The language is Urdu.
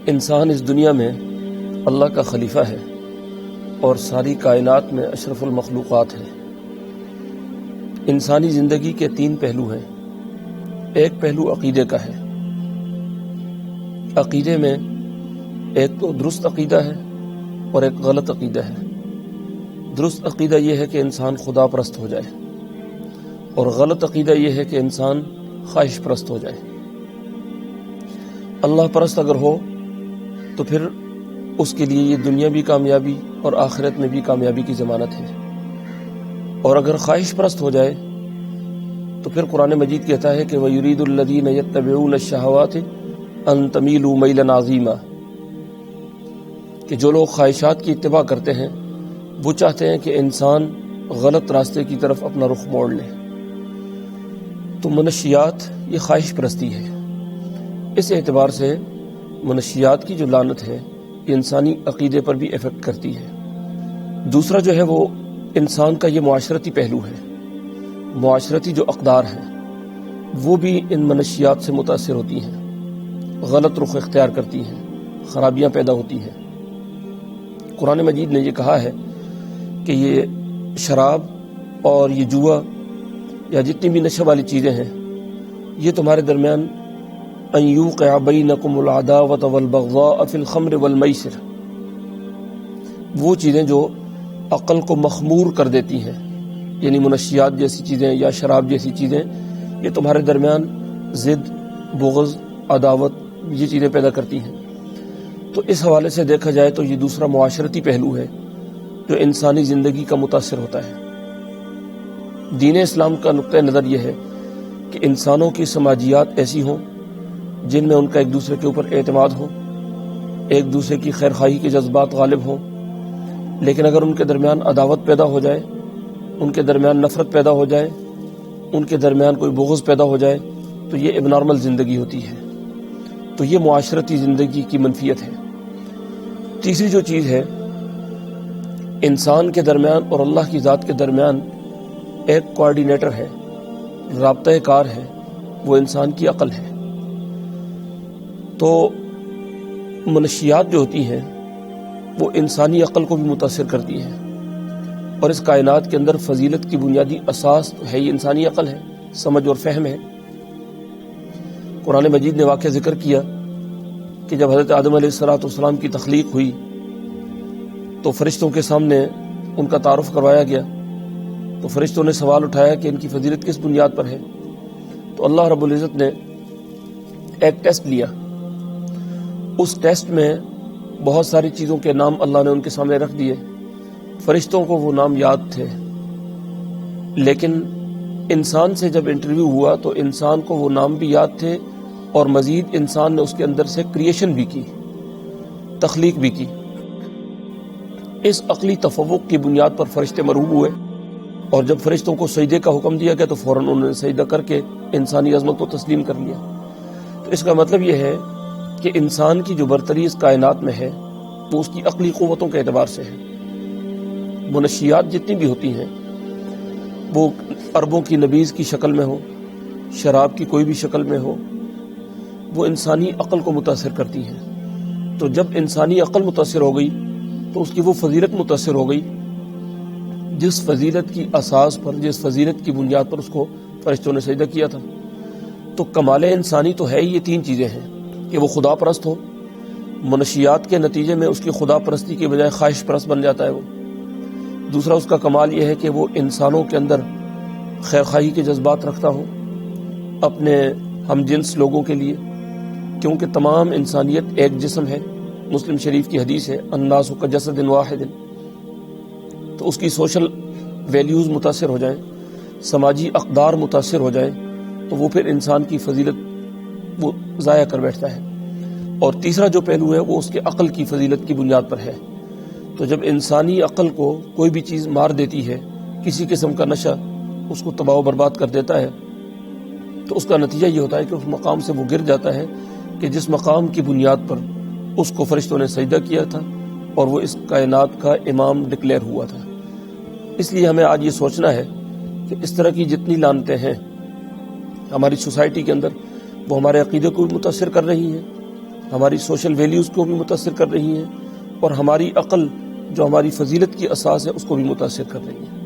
انسان اس دنیا میں اللہ کا خلیفہ ہے اور ساری کائنات میں اشرف المخلوقات ہے۔ انسانی زندگی کے 3 پہلو ہیں۔ ایک پہلو عقیدے کا ہے۔ عقیدے میں ایک تو درست عقیدہ ہے اور ایک غلط عقیدہ ہے۔ درست عقیدہ یہ ہے کہ انسان خدا پرست ہو جائے اور غلط عقیدہ یہ ہے کہ انسان خواہش پرست ہو جائے۔ اللہ پرست اگر ہو تو پھر اس کے لیے یہ دنیا بھی کامیابی اور آخرت میں بھی کامیابی کی ضمانت ہے، اور اگر خواہش پرست ہو جائے تو پھر قرآن مجید کہتا ہے کہ وَيُرِيدُ الَّذِينَ يَتَّبِعُونَ الشَّهَوَاتِ أَن تَمِيلُوا مَيْلًا عَظِيمًا، کہ جو لوگ خواہشات کی اتباع کرتے ہیں وہ چاہتے ہیں کہ انسان غلط راستے کی طرف اپنا رخ موڑ لے۔ تو منشیات یہ خواہش پرستی ہے۔ اس اعتبار سے منشیات کی جو لعنت ہے یہ انسانی عقیدے پر بھی افیکٹ کرتی ہے۔ دوسرا جو ہے وہ انسان کا یہ معاشرتی پہلو ہے۔ معاشرتی جو اقدار ہیں وہ بھی ان منشیات سے متاثر ہوتی ہیں، غلط رخ اختیار کرتی ہیں، خرابیاں پیدا ہوتی ہیں۔ قرآن مجید نے یہ کہا ہے کہ یہ شراب اور یہ جوا یا جتنی بھی نشہ والی چیزیں ہیں یہ تمہارے درمیان ان یوقع بینکم العداوۃ والبغضاء فی الخمر والمیسر، وہ چیزیں جو عقل کو مخمور کر دیتی ہیں، یعنی منشیات جیسی چیزیں یا شراب جیسی چیزیں یہ تمہارے درمیان ضد، بغض، عداوت یہ چیزیں پیدا کرتی ہیں۔ تو اس حوالے سے دیکھا جائے تو یہ دوسرا معاشرتی پہلو ہے جو انسانی زندگی کا متاثر ہوتا ہے۔ دین اسلام کا نقطہ نظر یہ ہے کہ انسانوں کی سماجیات ایسی ہوں جن میں ان کا ایک دوسرے کے اوپر اعتماد ہو، ایک دوسرے کی خیرخواہی کے جذبات غالب ہوں، لیکن اگر ان کے درمیان عداوت پیدا ہو جائے، ان کے درمیان نفرت پیدا ہو جائے، ان کے درمیان کوئی بغض پیدا ہو جائے تو یہ اب نارمل زندگی ہوتی ہے۔ تو یہ معاشرتی زندگی کی منفیت ہے۔ تیسری جو چیز ہے، انسان کے درمیان اور اللہ کی ذات کے درمیان ایک کوآرڈینیٹر ہے، رابطہ کار ہے، وہ انسان کی عقل ہے۔ تو منشیات جو ہوتی ہیں وہ انسانی عقل کو بھی متاثر کرتی ہیں، اور اس کائنات کے اندر فضیلت کی بنیادی اساس ہے یہ انسانی عقل ہے، سمجھ اور فہم ہے۔ قرآن مجید نے واقعہ ذکر کیا کہ جب حضرت آدم علیہ السلام کی تخلیق ہوئی تو فرشتوں کے سامنے ان کا تعارف کروایا گیا، تو فرشتوں نے سوال اٹھایا کہ ان کی فضیلت کس بنیاد پر ہے؟ تو اللہ رب العزت نے ایک ٹیسٹ لیا۔ اس ٹیسٹ میں بہت ساری چیزوں کے نام اللہ نے ان کے سامنے رکھ دیے۔ فرشتوں کو وہ نام یاد تھے، لیکن انسان سے جب انٹرویو ہوا تو انسان کو وہ نام بھی یاد تھے، اور مزید انسان نے اس کے اندر سے کریشن بھی کی، تخلیق بھی کی۔ اس عقلی تفوق کی بنیاد پر فرشتے مرعوب ہوئے، اور جب فرشتوں کو سجدے کا حکم دیا گیا تو فوراً انہوں نے سجدہ کر کے انسانی عظمت کو تسلیم کر لیا۔ تو اس کا مطلب یہ ہے کہ انسان کی جو برتری اس کائنات میں ہے وہ اس کی عقلی قوتوں کے اعتبار سے ہے۔ منشیات جتنی بھی ہوتی ہیں وہ اربوں کی نبیذ کی شکل میں ہو، شراب کی کوئی بھی شکل میں ہو، وہ انسانی عقل کو متاثر کرتی ہیں۔ تو جب انسانی عقل متاثر ہو گئی تو اس کی وہ فضیلت متاثر ہو گئی جس فضیلت کی اساس پر، جس فضیلت کی بنیاد پر اس کو فرشتوں نے سجدہ کیا تھا۔ تو کمال انسانی تو ہے یہ 3 چیزیں ہیں کہ وہ خدا پرست ہو، منشیات کے نتیجے میں اس کی خدا پرستی کے بجائے خواہش پرست بن جاتا ہے وہ۔ دوسرا اس کا کمال یہ ہے کہ وہ انسانوں کے اندر خیرخواہی کے جذبات رکھتا ہو اپنے ہم جنس لوگوں کے لیے، کیونکہ تمام انسانیت ایک جسم ہے۔ مسلم شریف کی حدیث ہے الناس کجسد واحد، تو اس کی سوشل ویلیوز متاثر ہو جائیں، سماجی اقدار متاثر ہو جائیں تو وہ پھر انسان کی فضیلت وہ ضائع کر بیٹھتا ہے۔ اور تیسرا جو پہلو ہے وہ اس کے عقل کی فضیلت کی بنیاد پر ہے۔ تو جب انسانی عقل کو کوئی بھی چیز مار دیتی ہے، کسی قسم کا نشہ اس کو تباہ و برباد کر دیتا ہے، تو اس کا نتیجہ یہ ہوتا ہے کہ اس مقام سے وہ گر جاتا ہے کہ جس مقام کی بنیاد پر اس کو فرشتوں نے سجدہ کیا تھا اور وہ اس کائنات کا امام ڈکلیئر ہوا تھا۔ اس لیے ہمیں آج یہ سوچنا ہے کہ اس طرح کی جتنی لعنتیں ہیں ہماری سوسائٹی کے اندر وہ ہمارے عقیدے کو بھی متاثر کر رہی ہیں، ہماری سوشل ویلیوز کو بھی متاثر کر رہی ہیں، اور ہماری عقل جو ہماری فضیلت کی اساس ہے اس کو بھی متاثر کر رہی ہیں۔